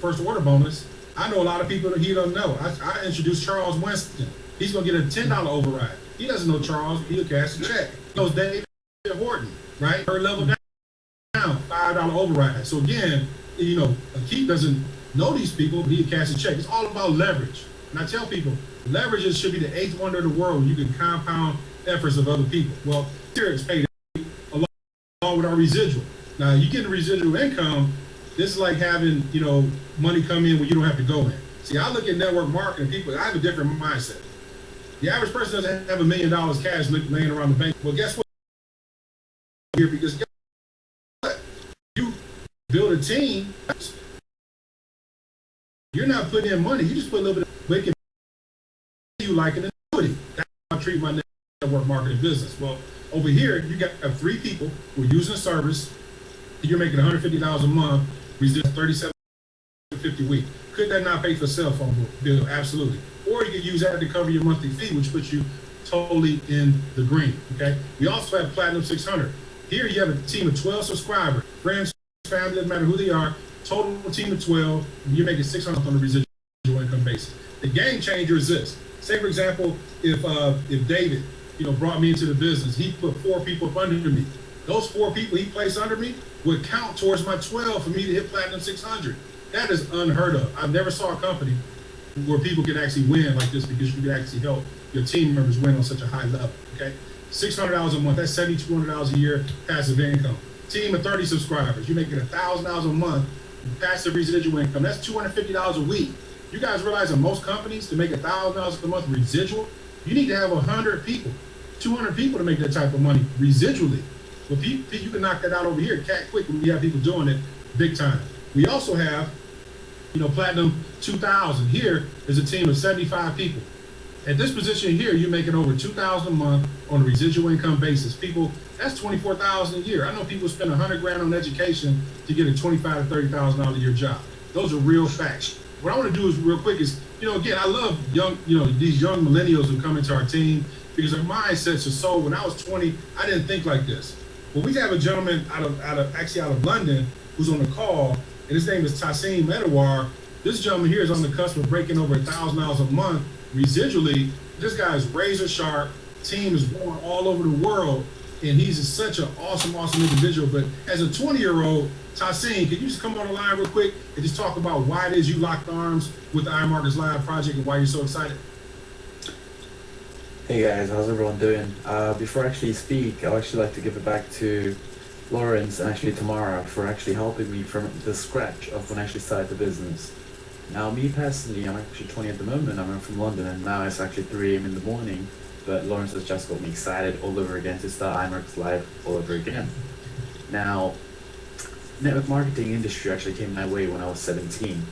first order bonus. I know a lot of people that he don't know. I introduced Charles Winston. He's going to get a $10 override. He doesn't know Charles. He'll cash the check. He knows David Horton, right? Her level down, $5 override. So again, Keith doesn't know these people, but he'll cash the check. It's all about leverage. And I tell people, leverage should be the 8th wonder of the world. You can compound efforts of other people. Well, here it's paid along with our residual. Now, you get the residual income. This is like having, money come in when you don't have to go in. See, I look at network marketing, people, I have a different mindset. The average person doesn't have $1 million cash laying around the bank. Well, guess what? Here, because guess what? You build a team, you're not putting in money, you just put a little bit of making you like an annuity. That's how I treat my network marketing business. Well, over here, you got 3 people who are using a service, you're making $150 a month, resist $37.50 a week. Could that not pay for a cell phone bill? Absolutely. Or you could use that to cover your monthly fee, which puts you totally in the green. Okay. We also have Platinum 600. Here you have a team of 12 subscribers, friends, family, doesn't matter who they are. Total team of 12. And you're making $600 on a residual income basis. The game changer is this. Say for example, if David, brought me into the business, he put 4 people up under me. Those 4 people he placed under me would count towards my 12 for me to hit Platinum 600. That is unheard of. I never saw a company where people can actually win like this, because you can actually help your team members win on such a high level, okay? $600 a month, that's $7,200 a year passive income. Team of 30 subscribers, you're making $1,000 a month passive residual income. That's $250 a week. You guys realize that most companies, to make $1,000 a month residual, you need to have 100 people, 200 people to make that type of money residually. Well, you can knock that out over here quick when we have people doing it big time. We also have, Platinum 2000. Here is a team of 75 people. At this position here, you're making over $2,000 a month on a residual income basis. People, that's $24,000 a year. I know people spend $100,000 on education to get a $25,000 to $30,000 a year job. Those are real facts. What I want to do is real quick is Again, I love these young millennials who come into our team because their mindsets are so. When I was 20, I didn't think like this. But we have a gentleman out of London who's on the call, and his name is Tassim Medawar. This gentleman here is on the cusp of breaking over $1,000 a month residually. This guy is razor sharp. Team is going all over the world, and he's such an awesome individual. But as a 20-year-old, Tassim, can you just come on the line real quick and just talk about why it is you locked arms with the Imarketslive project and why you're so excited? Hey guys, how's everyone doing? Before I actually speak, I'd actually like to give it back to Lawrence and actually Tamara for actually helping me from the scratch of when I actually started the business. Now, me personally, I'm actually 20 at the moment. I'm from London, and now it's actually 3 a.m. in the morning. But Lawrence has just got me excited all over again to start Imarketslive all over again. Now, network marketing industry actually came my way when I was 17.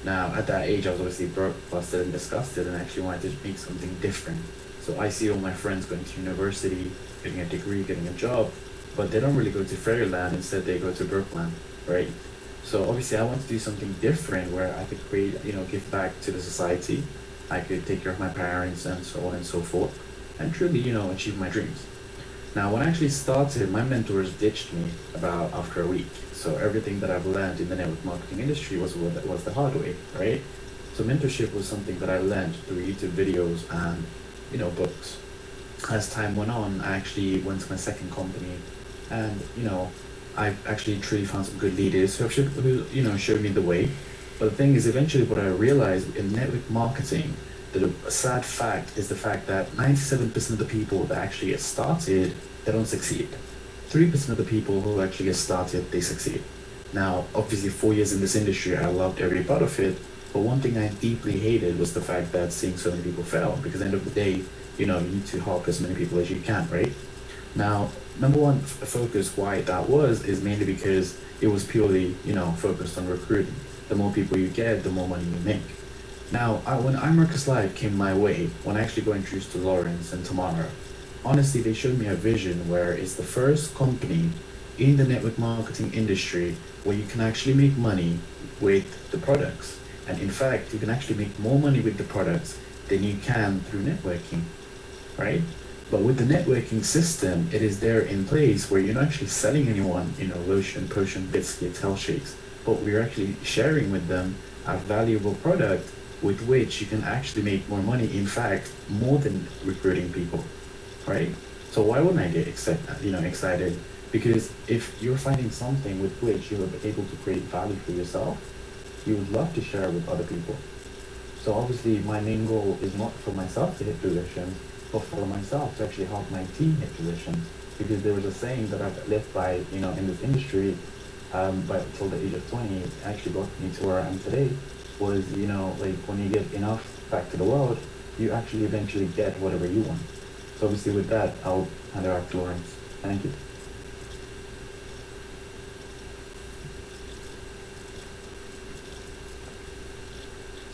Now, at that age, I was obviously broke, busted, and disgusted, and actually wanted to make something different. So I see all my friends going to university, getting a degree, getting a job, but they don't really go to Fairyland. Instead, they go to Brookland, right? So obviously, I want to do something different where I could create, give back to the society. I could take care of my parents and so on and so forth, and truly, achieve my dreams. Now, when I actually started, my mentors ditched me about after a week. So everything that I've learned in the network marketing industry was the hard way, right? So mentorship was something that I learned through YouTube videos and, books. As time went on, I actually went to my second company, and I actually truly found some good leaders who showed me the way. But the thing is, eventually, what I realized in network marketing, that a sad fact is the fact that 97% of the people that actually get started, they don't succeed. 3% of the people who actually get started, they succeed. Now, obviously, 4 years in this industry, I loved every part of it. But one thing I deeply hated was the fact that seeing so many people fail. Because at the end of the day, you need to help as many people as you can, right? Now, number one focus why that was is mainly because it was purely, focused on recruiting. The more people you get, the more money you make. Now, when Imarketslive came my way, when I actually got introduced to Lawrence and Tamara, honestly, they showed me a vision where it's the first company in the network marketing industry where you can actually make money with the products. And in fact, you can actually make more money with the products than you can through networking, right? But with the networking system, it is there in place where you're not actually selling anyone, lotion, potion, biscuits, health shakes, but we're actually sharing with them a valuable product with which you can actually make more money. In fact, more than recruiting people, right? So why wouldn't I get excited? Because if you're finding something with which you're able to create value for yourself, you would love to share with other people. So obviously, my main goal is not for myself to hit positions, but for myself to actually help my team hit positions. Because there was a saying that I've lived by, in this industry, but till the age of 20, actually got me to where I am today, was, like when you give enough back to the world, you actually eventually get whatever you want. So obviously with that, I'll hand it off to Lawrence. Thank you.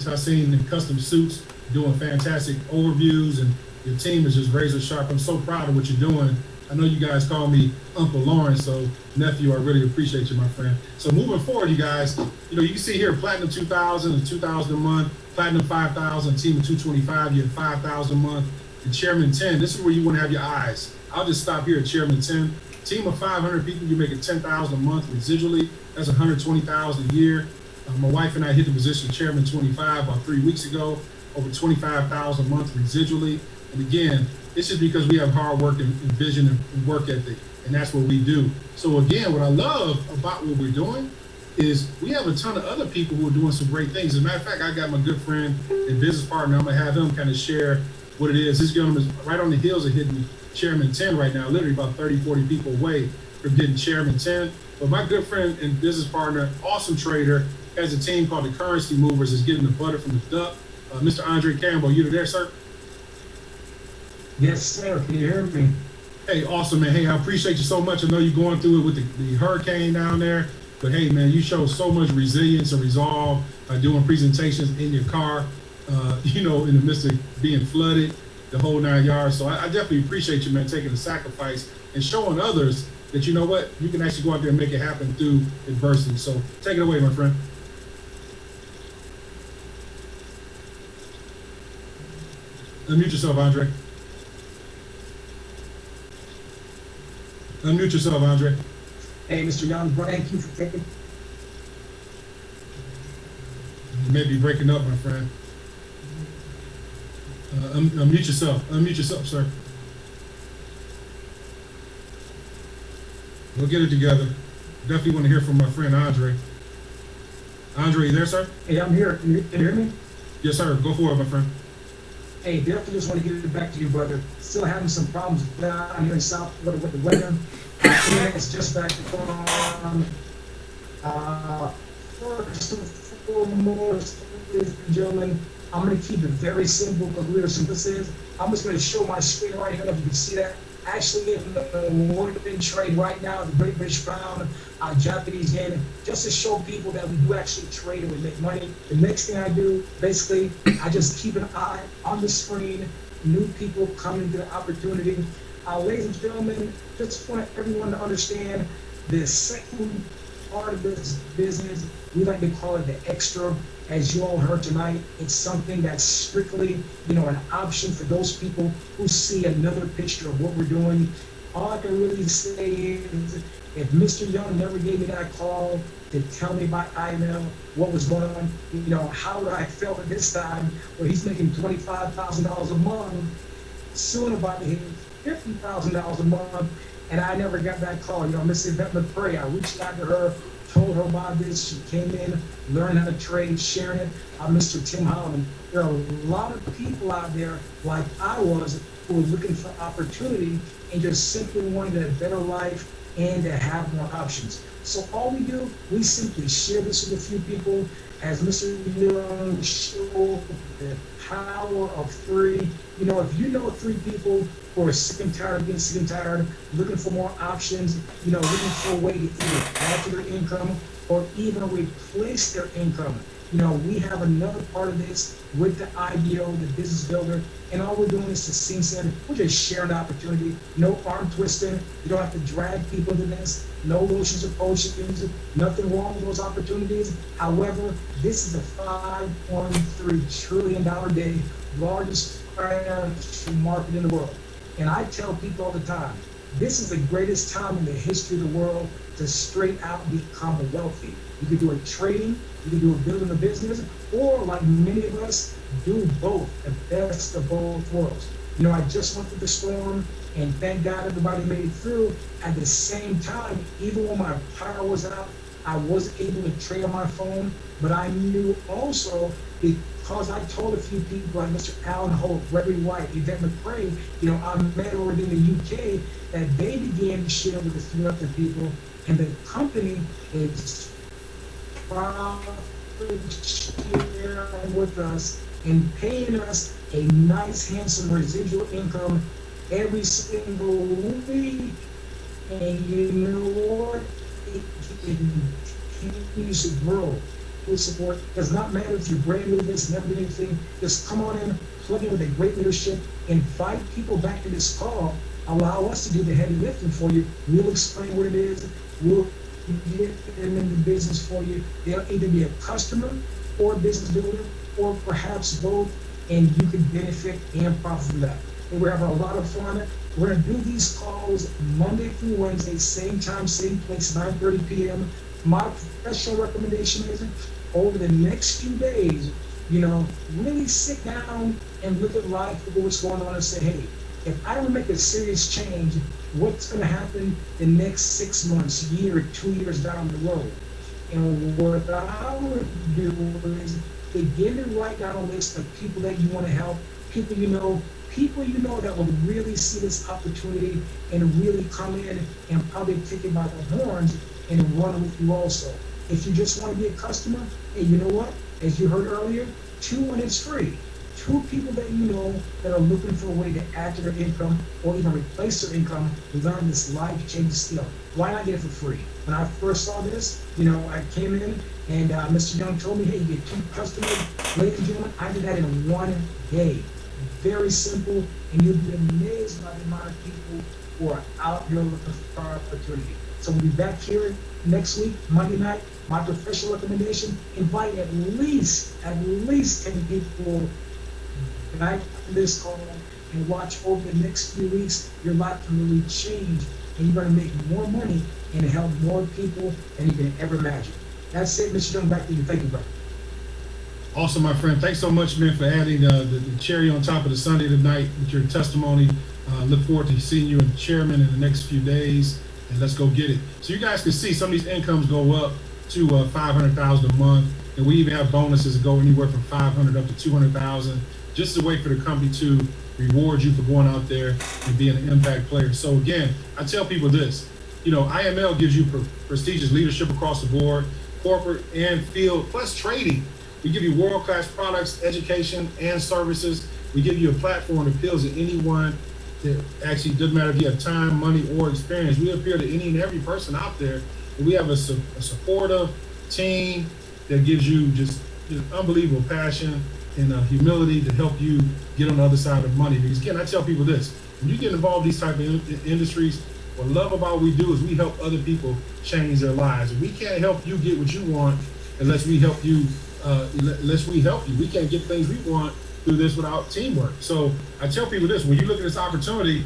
I've seen in custom suits doing fantastic overviews, and your team is just razor sharp. I'm so proud of what you're doing. I know you guys call me Uncle Lawrence, so nephew, I really appreciate you, my friend. So moving forward, you guys, you can see here Platinum 2,000 and 2,000 a month, Platinum 5,000, Team of 225, you have 5,000 a month, and Chairman 10. This is where you want to have your eyes. I'll just stop here at Chairman 10. Team of 500 people, you're making 10,000 a month residually. That's 120,000 a year. My wife and I hit the position of Chairman 25 about 3 weeks ago, over 25,000 a month residually. And again, it's just because we have hard work and vision and work ethic, and that's what we do. So again, what I love about what we're doing is we have a ton of other people who are doing some great things. As a matter of fact, I got my good friend and business partner. I'm gonna have him kind of share what it is. This gentleman is right on the heels of hitting Chairman 10 right now, literally about 30, 40 people away from getting Chairman 10. But my good friend and business partner, awesome trader, has a team called the Currency Movers, is getting the butter from the duck. Mr. Andre Campbell, you there, sir? Yes, sir. Can you hear me? Hey, awesome, man. Hey, I appreciate you so much. I know you're going through it with the hurricane down there, but hey, man, you show so much resilience and resolve by doing presentations in your car, in the midst of being flooded, the whole 9 yards. So I definitely appreciate you, man, taking the sacrifice and showing others that, you know what, you can actually go out there and make it happen through adversity. So take it away, my friend. Unmute yourself, Andre. Unmute yourself, Andre. Hey, Mr. Young, thank you for taking. You may be breaking up, my friend. Unmute yourself. Unmute yourself, sir. We'll get it together. Definitely want to hear from my friend Andre. Andre, you there, sir? Hey, I'm here. Can you hear me? Yes, sir. Go for it, my friend. Hey, definitely just want to get it back to you, brother. Still having some problems down here in South Florida with the weather. It's just back on. First and foremost, ladies and gentlemen, I'm going to keep it very simple because we're simplicity. I'm just going to show my screen right here if you can see that. Actually, in the Morgan trade right now, the Great British Pound, Japanese yen, just to show people that we do actually trade and we make money. The next thing I do, basically, I just keep an eye on the screen, new people coming to the opportunity. Ladies and gentlemen, just want everyone to understand the second part of this business, we like to call it the extra. As you all heard tonight, it's something that's strictly, an option for those people who see another picture of what we're doing. All I can really say is, if Mr. Young never gave me that call to tell me by email what was going on, how would I felt at this time where he's making $25,000 a month, soon about to hit $50,000 a month, and I never got that call. Miss Yvette McCray, I reached out to her, told her about this. She came in, learned how to trade, sharing it. Mr. Tim Holland. There are a lot of people out there, like I was, who were looking for opportunity and just simply wanted a better life and to have more options. So all we do, we simply share this with a few people. As Mr. Young showed, the power of three. If you know three people who are sick and tired of being sick and tired, looking for more options, looking for a way to either add to their income or even replace their income. We have another part of this with the IBO, the business builder, and all we're doing is to sing said, we're just sharing the opportunity. No arm twisting. You don't have to drag people into this. No lotions or potions. Nothing wrong with those opportunities. However, this is a $5.3 trillion day, largest financial market in the world. And I tell people all the time, this is the greatest time in the history of the world to straight out become wealthy. You could do it trading, you could do it building a business, or like many of us, do both, the best of both worlds. I just went through the storm, and thank God everybody made it through. At the same time, even when my power was out, I was able to trade on my phone, but I knew also, because I told a few people like Mr. Alan Holt, Gregory White, Yvette McCray, I met over in the UK, that they began to share with a few other people, and the company is sharing with us and paying us a nice, handsome residual income every single week. And you know what? It continues to grow. With support. It does not matter if you're brand new to this, never did anything. Just come on in, plug in with a great leadership, invite people back to this call, allow us to do the heavy lifting for you. We'll explain what it is. We'll get them into business for you. They'll either be a customer or a business builder, or perhaps both, and you can benefit and profit from that. And we're having a lot of fun. We're going to do these calls Monday through Wednesday, same time, same place, 9:30 p.m. My professional recommendation is, over the next few days, really sit down and look at life, look at what's going on, and say, hey, if I don't make a serious change, what's going to happen the next 6 months, year, 2 years down the road? And what I would do is begin to write down a list of people that you want to help, people you know that would really see this opportunity and really come in and probably take it by the horns and run with you also. If you just want to be a customer, hey, you know what? As you heard earlier, 2 and it's free. 2 people that you know that are looking for a way to add to their income or even replace their income, learn this life-changing skill. Why not get it for free? When I first saw this, I came in and Mr. Young told me, hey, you get 2 customers. Ladies and gentlemen, I did that in 1 day. Very simple, and you'll be amazed by the amount of people who are out here looking for opportunity. So we'll be back here next week, Monday night. My professional recommendation, invite at least 10 people back on this call and watch over the next few weeks, your life can really change and you're going to make more money and help more people than you can ever imagine. That's it, Mr. Young, back to you. Thank you, bro. Awesome, my friend. Thanks so much, man, for adding the cherry on top of the Sunday tonight with your testimony. Look forward to seeing you and Chairman in the next few days, and let's go get it. So you guys can see some of these incomes go up to $500,000 a month, and we even have bonuses that go anywhere from $500 up to $200,000, just a way for the company to reward you for going out there and being an impact player. So again, I tell people this, IML gives you prestigious leadership across the board, corporate and field, plus trading. We give you world-class products, education, and services. We give you a platform that appeals to anyone. That actually doesn't matter if you have time, money, or experience. We appeal to any and every person out there. And we have a supportive team that gives you just unbelievable passion and humility to help you get on the other side of money. Because again, I tell people this, when you get involved in these type of industries, what I love about what we do is we help other people change their lives. And we can't help you get what you want unless we help you. We can't get things we want through this without teamwork. So I tell people this, when you look at this opportunity,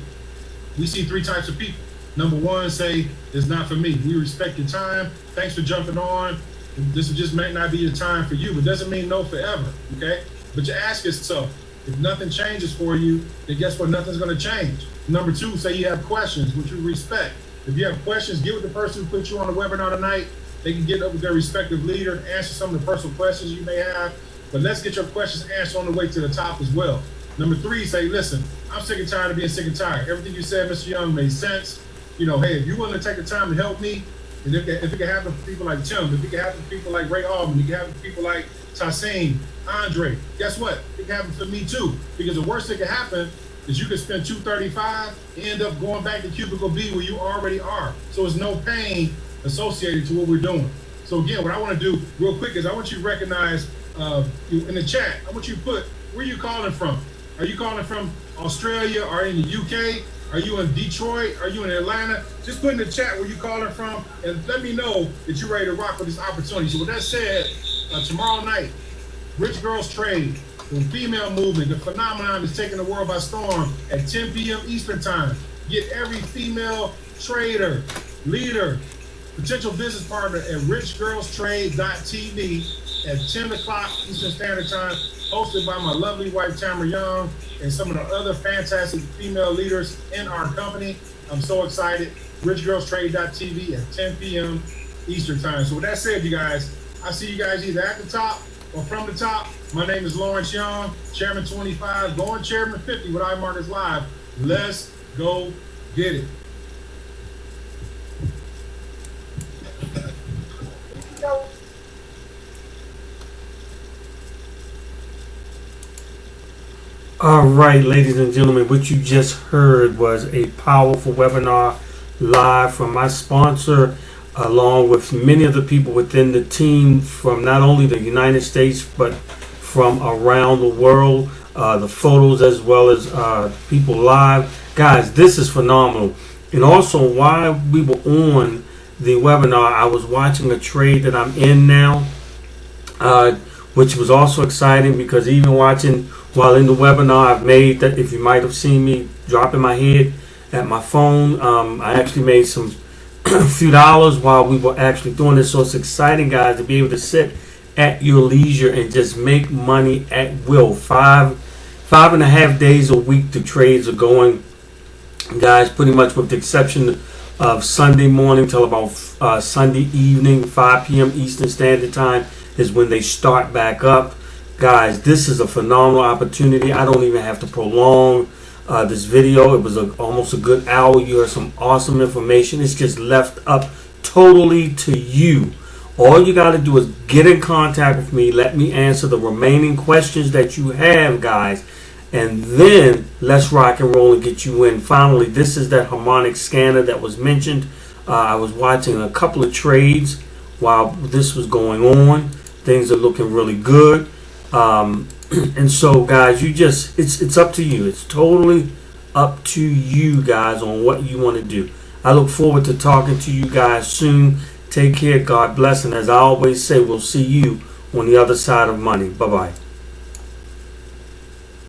we see three types of people. Number one, say, it's not for me. We respect your time. Thanks for jumping on. This just may not be the time for you, but doesn't mean no forever, okay? But you ask yourself, if nothing changes for you, then guess what? Nothing's gonna change. Number two, say you have questions, which we respect. If you have questions, get with the person who put you on the webinar tonight. They can get up with their respective leader and answer some of the personal questions you may have. But let's get your questions answered on the way to the top as well. Number three, say, listen, I'm sick and tired of being sick and tired. Everything you said, Mr. Young, made sense. Hey, if you're willing to take the time to help me, and if it can happen for people like Tim, if it can happen for people like Ray Allman, it can happen for people like Tassim, Andre, guess what? It can happen for me too. Because the worst that can happen is you can spend $235 and end up going back to cubicle B where you already are. So it's no pain associated to what we're doing. So again, what I want to do real quick is I want you to recognize in the chat, I want you to put, where are you calling from? Are you calling from Australia or in the UK? Are you in Detroit? Are you in Atlanta? Just put in the chat where you're calling from and let me know that you're ready to rock with this opportunity. So with that said, tomorrow night, Rich Girls Trade, the female movement, the phenomenon is taking the world by storm at 10 p.m. Eastern time. Get every female trader, leader, potential business partner at richgirlstrade.tv at 10 o'clock Eastern Standard Time, hosted by my lovely wife, Tamara Young, and some of the other fantastic female leaders in our company. I'm so excited. richgirlstrade.tv at 10 p.m. Eastern Time. So with that said, you guys, I see you guys either at the top or from the top. My name is Lawrence Young, Chairman 25, going Chairman 50 with Imarketslive. Let's go get it. All right, ladies and gentlemen, what you just heard was a powerful webinar live from my sponsor, along with many of the people within the team from not only the United States, but from around the world, the photos as well as people live. Guys, this is phenomenal. And also, while we were on the webinar, I was watching a trade that I'm in now, which was also exciting because even watching while in the webinar, I've made that, if you might have seen me dropping my head at my phone, I actually made some few dollars while we were actually doing this. So it's exciting, guys, to be able to sit at your leisure and just make money at will. 5.5 days a week the trades are going, guys, pretty much with the exception of Sunday morning till about Sunday evening, 5 p.m. Eastern Standard Time is when they start back up. Guys, this is a phenomenal opportunity. I don't even have to prolong this video. It was almost a good hour. You heard some awesome information. It's just left up totally to you. All you got to do is get in contact with me. Let me answer the remaining questions that you have, guys. And then let's rock and roll and get you in. Finally, this is that harmonic scanner that was mentioned. I was watching a couple of trades while this was going on. Things are looking really good. And so, guys, it's up to you. It's totally up to you, guys, on what you want to do. I look forward to talking to you guys soon. Take care. God bless. And as I always say, we'll see you on the other side of money. Bye-bye.